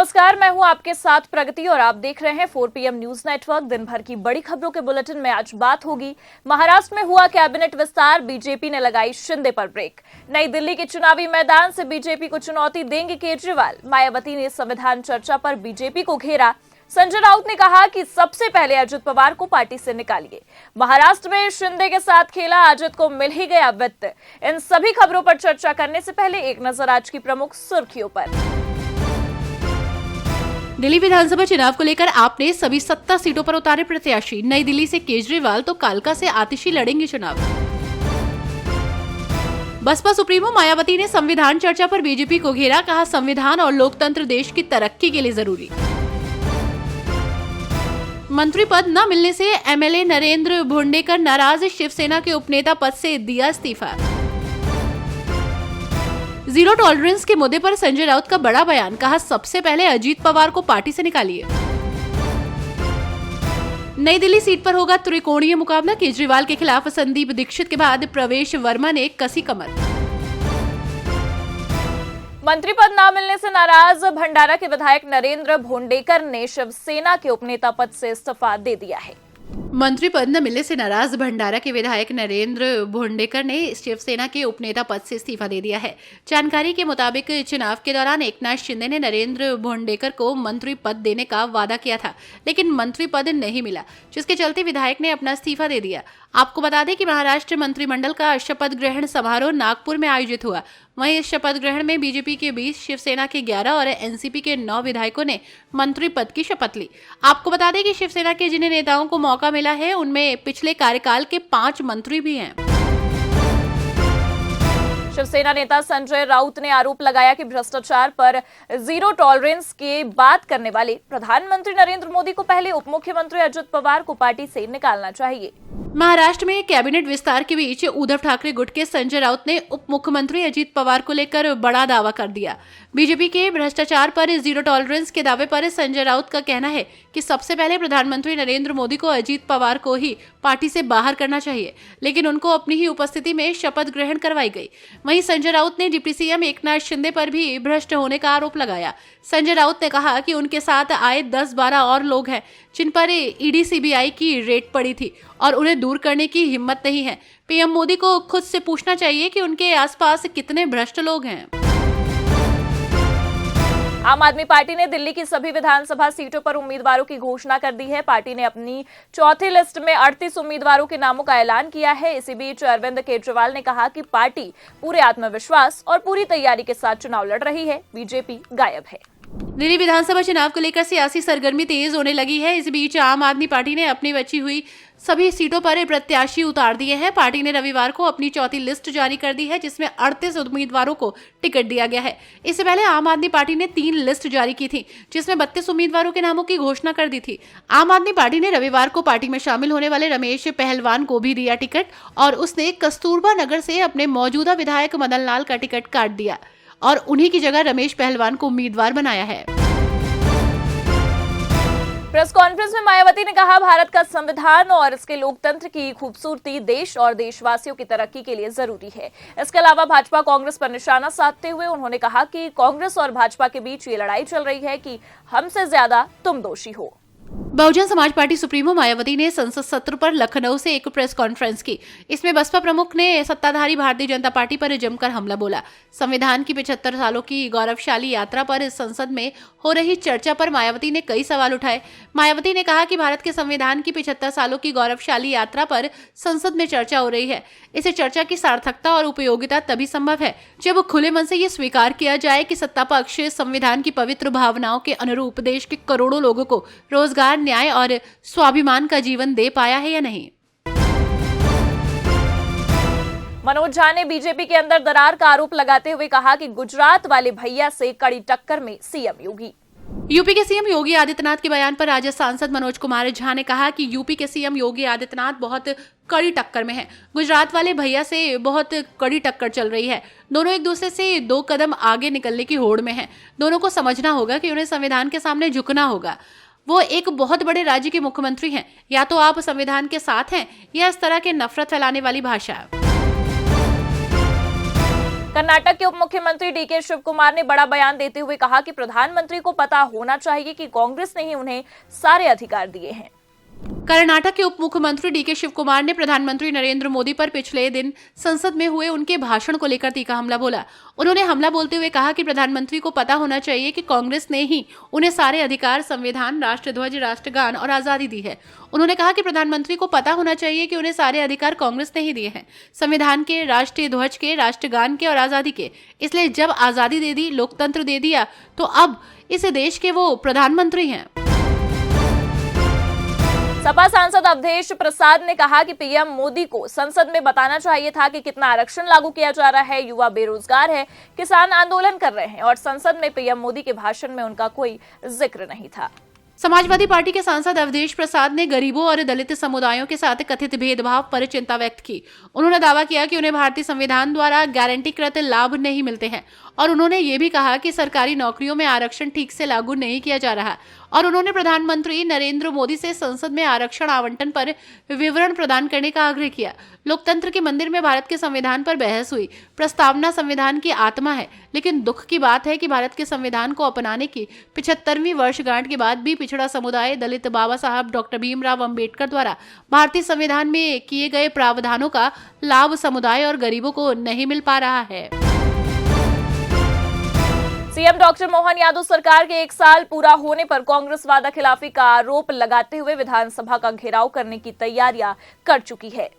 नमस्कार, मैं हूं आपके साथ प्रगति और आप देख रहे हैं 4 PM न्यूज नेटवर्क। दिन भर की बड़ी खबरों के बुलेटिन में आज बात होगी महाराष्ट्र में हुआ कैबिनेट विस्तार, बीजेपी ने लगाई शिंदे पर ब्रेक। नई दिल्ली के चुनावी मैदान से बीजेपी को चुनौती देंगे केजरीवाल। मायावती ने संविधान चर्चा पर बीजेपी को घेरा। संजय राउत ने कहा कि सबसे पहले अजित पवार को पार्टी से निकालिए। महाराष्ट्र में शिंदे के साथ खेला, अजित को मिल ही गया वित्त। इन सभी खबरों पर चर्चा करने से पहले एक नजर आज की प्रमुख सुर्खियों पर। दिल्ली विधानसभा चुनाव को लेकर आपने सभी 70 सीटों पर उतारे प्रत्याशी। नई दिल्ली से केजरीवाल तो कालका से आतिशी लड़ेंगे चुनाव। बसपा सुप्रीमो मायावती ने संविधान चर्चा पर बीजेपी को घेरा, कहा संविधान और लोकतंत्र देश की तरक्की के लिए जरूरी। मंत्री पद न मिलने से एमएलए नरेंद्र भोंडेकर नाराज, शिवसेना के उपनेता पद से दिया इस्तीफा। जीरो टॉलरेंस के मुद्दे पर संजय राउत का बड़ा बयान, कहा सबसे पहले अजीत पवार को पार्टी से निकालिए। नई दिल्ली सीट पर होगा त्रिकोणीय मुकाबला, केजरीवाल के खिलाफ संदीप दीक्षित के बाद प्रवेश वर्मा ने कसी कमर। मंत्री पद न मिलने से नाराज भंडारा के विधायक नरेंद्र भोंडेकर ने शिवसेना के उपनेता पद से इस्तीफा दे दिया है। मंत्री पद न मिलने से नाराज भंडारा के विधायक नरेंद्र भोंडेकर ने शिवसेना के उपनेता पद से इस्तीफा दे दिया है। जानकारी के मुताबिक चुनाव के दौरान एकनाथ शिंदे ने नरेंद्र भोंडेकर को मंत्री पद देने का वादा किया था, लेकिन मंत्री पद नहीं मिला, जिसके चलते विधायक ने अपना इस्तीफा दे दिया। आपको बता दें कि महाराष्ट्र मंत्रिमंडल का शपथ ग्रहण समारोह नागपुर में आयोजित हुआ। वहीं इस शपथ ग्रहण में बीजेपी के 20, शिवसेना के 11 और एनसीपी के 9 विधायकों ने मंत्री पद की शपथ ली। आपको बता दें कि शिवसेना के जिन नेताओं को मौका मिला है उनमें पिछले कार्यकाल के 5 मंत्री भी हैं। शिवसेना नेता संजय राउत ने आरोप लगाया कि भ्रष्टाचार पर जीरो टॉलरेंस की बात करने वाले प्रधानमंत्री नरेंद्र मोदी को पहले उप मुख्यमंत्री अजित पवार को पार्टी से निकालना चाहिए। महाराष्ट्र में कैबिनेट विस्तार के बीच उद्धव ठाकरे गुट के संजय राउत ने उप मुख्यमंत्री अजित पवार को लेकर बड़ा दावा कर दिया। बीजेपी के भ्रष्टाचार पर जीरो टॉलरेंस के दावे पर संजय राउत का कहना है कि सबसे पहले प्रधानमंत्री नरेंद्र मोदी को अजित पवार को ही पार्टी से बाहर करना चाहिए, लेकिन उनको अपनी ही उपस्थिति में शपथ ग्रहण करवाई गई। वहीं संजय राउत ने डिप्टी सीएम एकनाथ शिंदे पर भी भ्रष्ट होने का आरोप लगाया। संजय राउत ने कहा कि उनके साथ आए 10-12 और लोग हैं जिन पर ईडी सीबीआई की रेड पड़ी थी और उन्हें दूर करने की हिम्मत नहीं है। पीएम मोदी को खुद से पूछना चाहिए कि उनके आसपास कितने भ्रष्ट लोग हैं। आम आदमी पार्टी ने दिल्ली की सभी विधानसभा सीटों पर उम्मीदवारों की घोषणा कर दी है। पार्टी ने अपनी चौथी लिस्ट में 38 उम्मीदवारों के नामों का ऐलान किया है। इसी बीच अरविंद केजरीवाल ने कहा कि पार्टी पूरे आत्मविश्वास और पूरी तैयारी के साथ चुनाव लड़ रही है, बीजेपी गायब है। दिल्ली विधानसभा चुनाव को लेकर सियासी सरगर्मी तेज होने लगी है। इस बीच आम आदमी पार्टी ने अपनी बची हुई सभी सीटों पर प्रत्याशी उतार दिए हैं। पार्टी ने रविवार को अपनी चौथी लिस्ट जारी कर दी है, जिसमें 38 उम्मीदवारों को टिकट दिया गया है। इससे पहले आम आदमी पार्टी ने 3 लिस्ट जारी की थी, जिसमें 32 उम्मीदवारों के नामों की घोषणा कर दी थी। आम आदमी पार्टी ने रविवार को पार्टी में शामिल होने वाले रमेश पहलवान को भी दिया टिकट और उसने कस्तूरबा नगर से अपने मौजूदा विधायक मदन लाल का टिकट काट दिया और उन्हीं की जगह रमेश पहलवान को उम्मीदवार बनाया है। प्रेस कॉन्फ्रेंस में मायावती ने कहा, भारत का संविधान और इसके लोकतंत्र की खूबसूरती देश और देशवासियों की तरक्की के लिए जरूरी है। इसके अलावा भाजपा कांग्रेस पर निशाना साधते हुए उन्होंने कहा कि कांग्रेस और भाजपा के बीच ये लड़ाई चल रही है कि हमसे ज्यादा तुम दोषी हो। बहुजन समाज पार्टी सुप्रीमो मायावती ने संसद सत्र पर लखनऊ से एक प्रेस कॉन्फ्रेंस की। इसमें बसपा प्रमुख ने सत्ताधारी भारतीय जनता पार्टी पर जमकर हमला बोला। संविधान की 75 सालों की गौरवशाली यात्रा पर संसद में हो रही चर्चा पर मायावती ने कई सवाल उठाए। मायावती ने कहा कि भारत के संविधान की 75 सालों की गौरवशाली यात्रा पर संसद में चर्चा हो रही है। इसे चर्चा की सार्थकता और उपयोगिता तभी संभव है जब खुले मन से ये स्वीकार किया जाए कि सत्ता पक्ष संविधान की पवित्र भावनाओं के अनुरूप देश के करोड़ों लोगों को रोजगार, न्याय और स्वाभिमान का जीवन दे पाया है या नहीं। मनोज झा ने बीजेपी के अंदर दरार का आरोप लगाते हुए कहा कि गुजरात वाले भैया से कड़ी टक्कर में सीएम योगी। यूपी के सीएम योगी आदित्यनाथ के बयान पर राज्य सांसद मनोज कुमार झा ने कहा कि यूपी के सीएम योगी आदित्यनाथ बहुत कड़ी टक्कर में हैं। गुजरात वाले भैया से बहुत कड़ी टक्कर चल रही है। दोनों एक दूसरे से 2 कदम आगे निकलने की होड़ में हैं। दोनों को समझना होगा कि उन्हें संविधान के सामने झुकना होगा। वो एक बहुत बड़े राज्य के मुख्यमंत्री हैं। या तो आप संविधान के साथ हैं या इस तरह के नफरत फैलाने वाली भाषा। कर्नाटक के उप मुख्यमंत्री डीके शिव कुमार ने बड़ा बयान देते हुए कहा कि प्रधानमंत्री को पता होना चाहिए कि कांग्रेस ने ही उन्हें सारे अधिकार दिए हैं। कर्नाटक के उप मुख्यमंत्री डीके शिव कुमार ने प्रधानमंत्री नरेंद्र मोदी पर पिछले दिन संसद में हुए उनके भाषण को लेकर तीखा हमला बोला। उन्होंने हमला बोलते हुए कहा कि प्रधानमंत्री को पता होना चाहिए कि कांग्रेस ने ही उन्हें सारे अधिकार, संविधान, राष्ट्रध्वज, राष्ट्रगान और आजादी दी है। उन्होंने कहा कि प्रधानमंत्री को पता होना चाहिए कि उन्हें सारे अधिकार कांग्रेस ने ही दिए हैं, संविधान के, राष्ट्रीय ध्वज के, राष्ट्रगान के और आजादी के। इसलिए जब आजादी दे दी, लोकतंत्र दे दिया, तो अब इस देश के वो प्रधानमंत्री हैं। सपा सांसद अवधेश प्रसाद ने कहा कि पीएम मोदी को संसद में बताना चाहिए था कि कितना आरक्षण लागू किया जा रहा है, युवा बेरोजगार है, किसान आंदोलन कर रहे हैं और संसद में पीएम मोदी के भाषण में उनका कोई जिक्र नहीं था। समाजवादी पार्टी के सांसद अवधेश प्रसाद ने गरीबों और दलित समुदायों के साथ कथित भेदभाव पर चिंता व्यक्त की। उन्होंने दावा किया कि उन्हें भारतीय संविधान द्वारा गारंटीकृत लाभ नहीं मिलते हैं और उन्होंने ये भी कहा कि सरकारी नौकरियों में आरक्षण ठीक से लागू नहीं किया जा रहा और उन्होंने प्रधानमंत्री नरेंद्र मोदी से संसद में आरक्षण आवंटन पर विवरण प्रदान करने का आग्रह किया। लोकतंत्र के मंदिर में भारत के संविधान पर बहस हुई। प्रस्तावना संविधान की आत्मा है, लेकिन दुख की बात है कि भारत के संविधान को अपनाने की 75वीं वर्षगांठ के बाद भी पिछड़ा समुदाय, दलित, बाबा साहब डॉक्टर भीमराव अंबेडकर द्वारा भारतीय संविधान में किए गए प्रावधानों का लाभ समुदाय और गरीबों को नहीं मिल पा रहा है। सीएम डॉक्टर मोहन यादव सरकार के 1 साल पूरा होने पर कांग्रेस वादा खिलाफी का आरोप लगाते हुए विधानसभा का घेराव करने की तैयारियां कर चुकी है।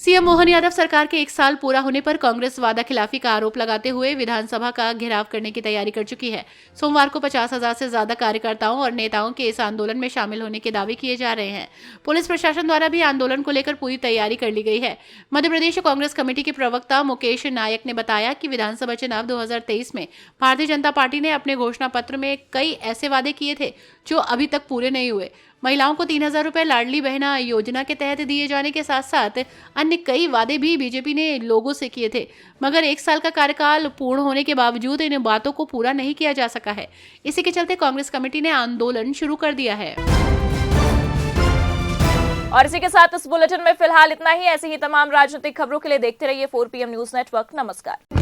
सीएम मोहन यादव सरकार के 1 साल पूरा होने पर कांग्रेस वादा खिलाफी का आरोप लगाते हुए विधानसभा का घेराव करने की तैयारी कर चुकी है। सोमवार को 50,000 से ज्यादा कार्यकर्ताओं और नेताओं के इस आंदोलन में शामिल होने के दावे किए जा रहे हैं। पुलिस प्रशासन द्वारा भी आंदोलन को लेकर पूरी तैयारी कर ली गई है। मध्य प्रदेश कांग्रेस कमेटी के प्रवक्ता मुकेश नायक ने बताया कि विधानसभा चुनाव 2023 में भारतीय जनता पार्टी ने अपने घोषणा पत्र में कई ऐसे वादे किए थे जो अभी तक पूरे नहीं हुए। महिलाओं को 3,000 रुपए लाडली बहना योजना के तहत दिए जाने के साथ साथ अन्य कई वादे भी बीजेपी ने लोगों से किए थे, मगर 1 साल का कार्यकाल पूर्ण होने के बावजूद इन बातों को पूरा नहीं किया जा सका है। इसी के चलते कांग्रेस कमेटी ने आंदोलन शुरू कर दिया है। और इसी के साथ इस बुलेटिन में फिलहाल इतना ही। ऐसी ही तमाम राजनीतिक खबरों के लिए देखते रहिए 4 PM न्यूज नेटवर्क। नमस्कार।